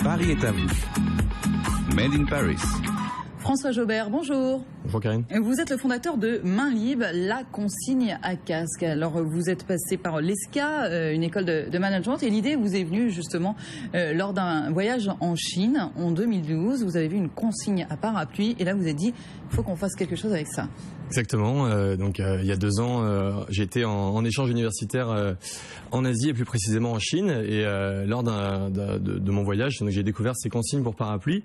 Paris est à vous. Made in Paris. François Jobert, bonjour. Bonjour Karine. Vous êtes le fondateur de Main Libre, la consigne à casque. Alors vous êtes passé par l'ESCA, une école de management, et l'idée vous est venue justement lors d'un voyage en Chine en 2012. Vous avez vu une consigne à parapluie et là vous avez dit il faut qu'on fasse quelque chose avec ça. Exactement. Il y a 2 ans, j'étais en échange universitaire en Asie et plus précisément en Chine. Et lors de mon voyage, j'ai découvert ces consignes pour parapluie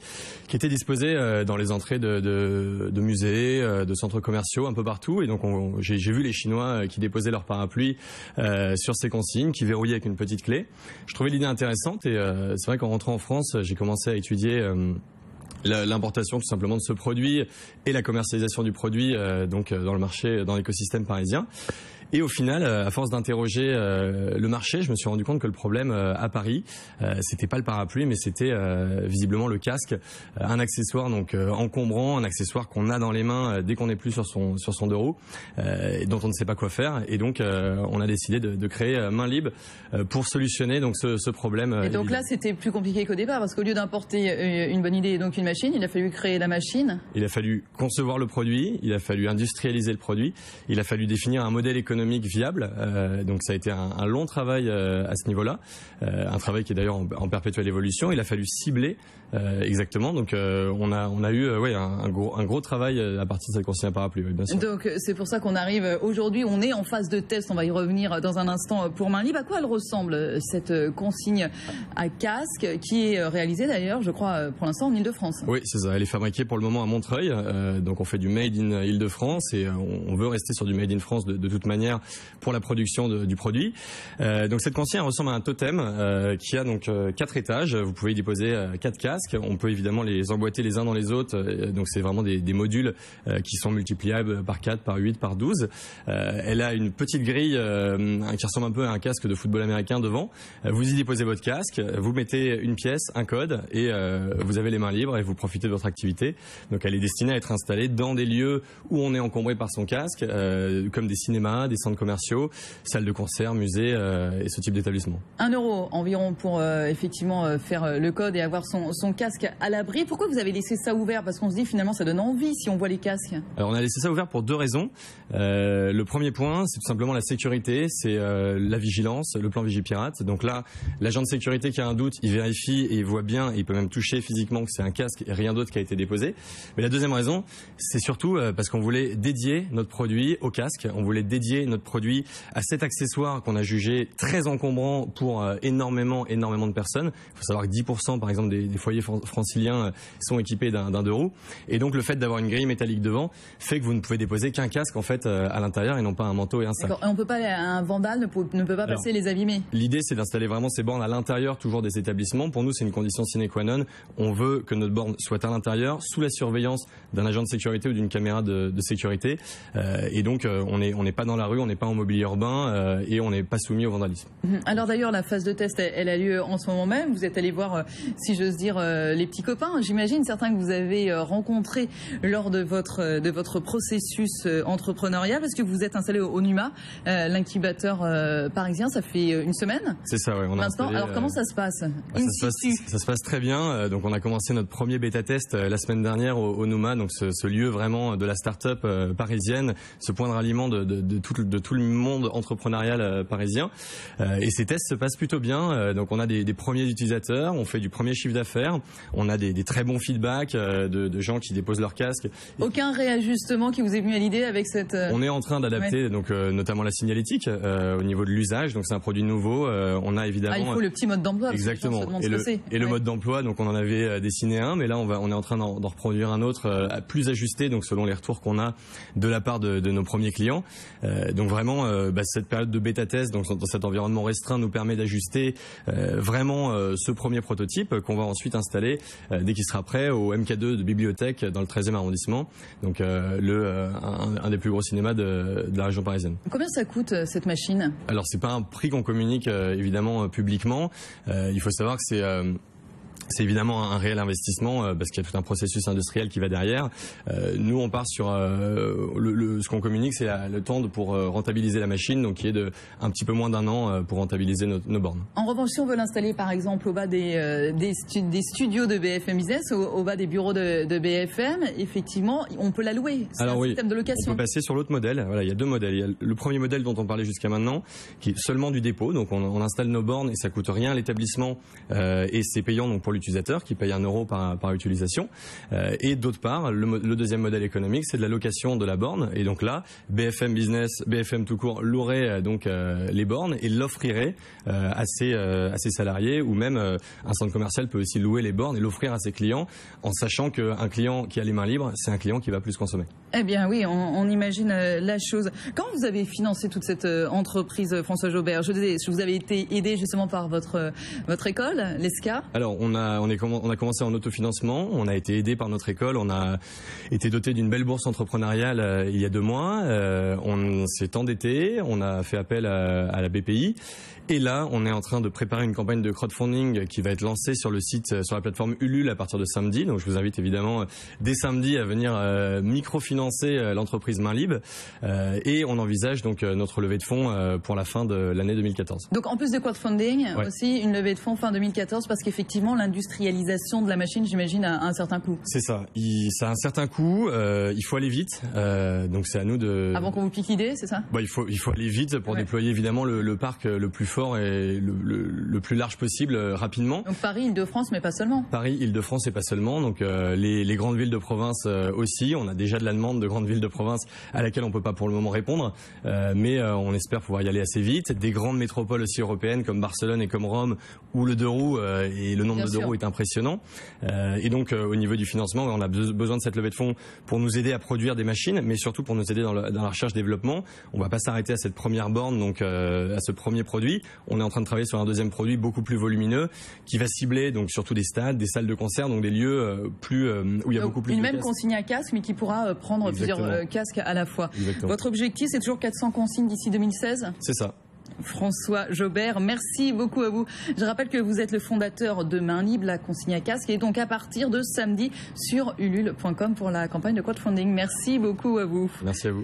qui étaient disposées dans les entrées de musées, de centres commerciaux, un peu partout. Et donc j'ai vu les Chinois qui déposaient leurs parapluies sur ces consignes, qui verrouillaient avec une petite clé. Je trouvais l'idée intéressante et c'est vrai qu'en rentrant en France, j'ai commencé à étudier l'importation tout simplement de ce produit et la commercialisation du produit dans le marché, dans l'écosystème parisien. Et au final, à force d'interroger le marché, je me suis rendu compte que le problème à Paris, c'était pas le parapluie, mais c'était visiblement le casque, un accessoire donc encombrant, un accessoire qu'on a dans les mains dès qu'on n'est plus sur son 2 roues, dont on ne sait pas quoi faire. Et donc, on a décidé de créer Main Libre pour solutionner donc ce problème. Et donc là, c'était plus compliqué qu'au départ, parce qu'au lieu d'importer une bonne idée et donc une machine, il a fallu créer la machine. Il a fallu concevoir le produit, il a fallu industrialiser le produit, il a fallu définir un modèle économique viable. Donc ça a été un long travail à ce niveau-là, un travail qui est d'ailleurs en perpétuelle évolution. Il a fallu cibler exactement. Donc on a eu un gros travail à partir de cette consigne à parapluie. Oui, bien sûr. Donc c'est pour ça qu'on arrive aujourd'hui. On est en phase de test. On va y revenir dans un instant pour Main Libre. À quoi elle ressemble cette consigne à casque qui est réalisée d'ailleurs, je crois, pour l'instant en Ile-de-France? Oui, c'est ça. Elle est fabriquée pour le moment à Montreuil. Donc on fait du Made in Ile-de-France et on veut rester sur du Made in France de toute manière pour la production du produit. Donc cette consigne ressemble à un totem qui a donc 4 étages. Vous pouvez y déposer 4 casques. On peut évidemment les emboîter les uns dans les autres. Donc c'est vraiment des modules qui sont multipliables par 4, par 8, par 12. Elle a une petite grille qui ressemble un peu à un casque de football américain devant. Vous y déposez votre casque, vous mettez une pièce, un code et vous avez les mains libres et vous profitez de votre activité. Donc elle est destinée à être installée dans des lieux où on est encombré par son casque, comme des cinémas, des centres commerciaux, salles de concert, musées et ce type d'établissement. 1 euro environ pour effectivement faire le code et avoir son casque à l'abri. Pourquoi vous avez laissé ça ouvert? Parce qu'on se dit finalement ça donne envie si on voit les casques. Alors on a laissé ça ouvert pour 2 raisons. Le premier point, c'est tout simplement la sécurité, c'est la vigilance, le plan Vigipirate. Donc là, l'agent de sécurité qui a un doute, il vérifie et il voit bien, et il peut même toucher physiquement que c'est un casque et rien d'autre qui a été déposé. Mais la deuxième raison, c'est surtout parce qu'on voulait dédier notre produit au casque, on voulait dédier notre produit à cet accessoire qu'on a jugé très encombrant pour énormément de personnes. Il faut savoir que 10% par exemple des foyers franciliens sont équipés d'un 2 roues. Et donc le fait d'avoir une grille métallique devant fait que vous ne pouvez déposer qu'un casque en fait à l'intérieur et non pas un manteau et un sac. On peut pas, un vandale ne peut pas passer les abîmer. L'idée c'est d'installer vraiment ces bornes à l'intérieur toujours des établissements. Pour nous c'est une condition sine qua non. On veut que notre borne soit à l'intérieur sous la surveillance d'un agent de sécurité ou d'une caméra de sécurité. Et donc on n'est pas dans la rue, on n'est pas en mobilier urbain et on n'est pas soumis au vandalisme. Alors d'ailleurs la phase de test elle a lieu en ce moment même. Vous êtes allé voir si j'ose dire les petits copains. J'imagine certains que vous avez rencontrés lors de votre processus entrepreneurial parce que vous êtes installé au NUMA, l'incubateur parisien. Ça fait une semaine. C'est ça, oui. Alors comment ça se passe? Ça se passe très bien. Donc on a commencé notre premier bêta test la semaine dernière au NUMA, donc ce lieu vraiment de la start-up parisienne, ce point de ralliement de tout le monde entrepreneurial parisien. Et ces tests se passent plutôt bien. Donc on a des premiers utilisateurs, on fait du premier chiffre d'affaires, on a des très bons feedbacks de gens qui déposent leur casque. Aucun réajustement qui vous est venu à l'idée avec cette... On est en train d'adapter donc notamment la signalétique au niveau de l'usage. Donc c'est un produit nouveau. On a évidemment... il faut le petit mode d'emploi. Exactement. Et le mode d'emploi, donc on en avait dessiné un, mais là on est en train d'en reproduire un autre plus ajusté, donc selon les retours qu'on a de la part de nos premiers clients. Donc vraiment, cette période de bêta test, donc dans cet environnement restreint, nous permet d'ajuster vraiment ce premier prototype qu'on va ensuite installer dès qu'il sera prêt au MK2 de Bibliothèque dans le 13e arrondissement, donc un des plus gros cinémas de la région parisienne. Combien ça coûte cette machine? Alors c'est pas un prix qu'on communique évidemment publiquement. Il faut savoir que C'est évidemment un réel investissement parce qu'il y a tout un processus industriel qui va derrière. Nous, on part sur ce qu'on communique, c'est le temps pour rentabiliser la machine, donc qui est de un petit peu moins d'1 an pour rentabiliser nos bornes. En revanche, si on veut l'installer par exemple au bas des studios de BFM Business, au bas des bureaux de BFM, effectivement, on peut la louer. C'est un système de location. On peut passer sur l'autre modèle. Voilà, il y a 2 modèles. Il y a le premier modèle dont on parlait jusqu'à maintenant, qui est seulement du dépôt. Donc on installe nos bornes et ça coûte rien à l'établissement et c'est payant donc pour l'utilisateur qui paye 1 euro par utilisation. Et d'autre part, le deuxième modèle économique, c'est de la location de la borne. Et donc là, BFM Business, BFM tout court louerait donc les bornes et l'offrirait à ses salariés, ou même un centre commercial peut aussi louer les bornes et l'offrir à ses clients, en sachant qu'un client qui a les mains libres, c'est un client qui va plus consommer. Eh bien oui, on imagine la chose. Quand vous avez financé toute cette entreprise, François Jobert, vous avez été aidé justement par votre école, l'ESCA? Alors on a commencé en autofinancement, on a été aidé par notre école, on a été doté d'une belle bourse entrepreneuriale il y a 2 mois, on s'est endetté, on a fait appel à la BPI. Et là, on est en train de préparer une campagne de crowdfunding qui va être lancée sur le site, sur la plateforme Ulule à partir de samedi. Donc, je vous invite évidemment dès samedi à venir microfinancer l'entreprise Main Libre. Et on envisage donc notre levée de fonds pour la fin de l'année 2014. Donc, en plus de crowdfunding, aussi une levée de fonds fin 2014, parce qu'effectivement, l'industrialisation de la machine, j'imagine, a un certain coût. C'est ça. Ça a un certain coût. Il faut aller vite. Donc, c'est à nous de... Avant qu'on vous pique l'idée, c'est ça? Il faut aller vite pour déployer évidemment le parc le plus fort et le plus large possible rapidement. Donc Paris, Île-de-France, mais pas seulement. Paris, Île-de-France et pas seulement. Donc les grandes villes de province aussi. On a déjà de la demande de grandes villes de province à laquelle on peut pas pour le moment répondre, mais on espère pouvoir y aller assez vite. Des grandes métropoles aussi européennes comme Barcelone et comme Rome, où le 2 roues et le nombre de 2 roues est impressionnant. Et donc au niveau du financement, on a besoin de cette levée de fonds pour nous aider à produire des machines, mais surtout pour nous aider dans la recherche-développement. On va pas s'arrêter à cette première borne, donc à ce premier produit. On est en train de travailler sur un deuxième produit beaucoup plus volumineux qui va cibler donc surtout des stades, des salles de concert, donc des lieux où il y a beaucoup plus de casques. Une même consigne à casque, mais qui pourra prendre plusieurs casques à la fois. Exactement. Votre objectif, c'est toujours 400 consignes d'ici 2016 ? C'est ça. François Jobert, merci beaucoup à vous. Je rappelle que vous êtes le fondateur de Main Libre, la consigne à casque, et donc à partir de samedi sur ulule.com pour la campagne de crowdfunding. Merci beaucoup à vous. Merci à vous.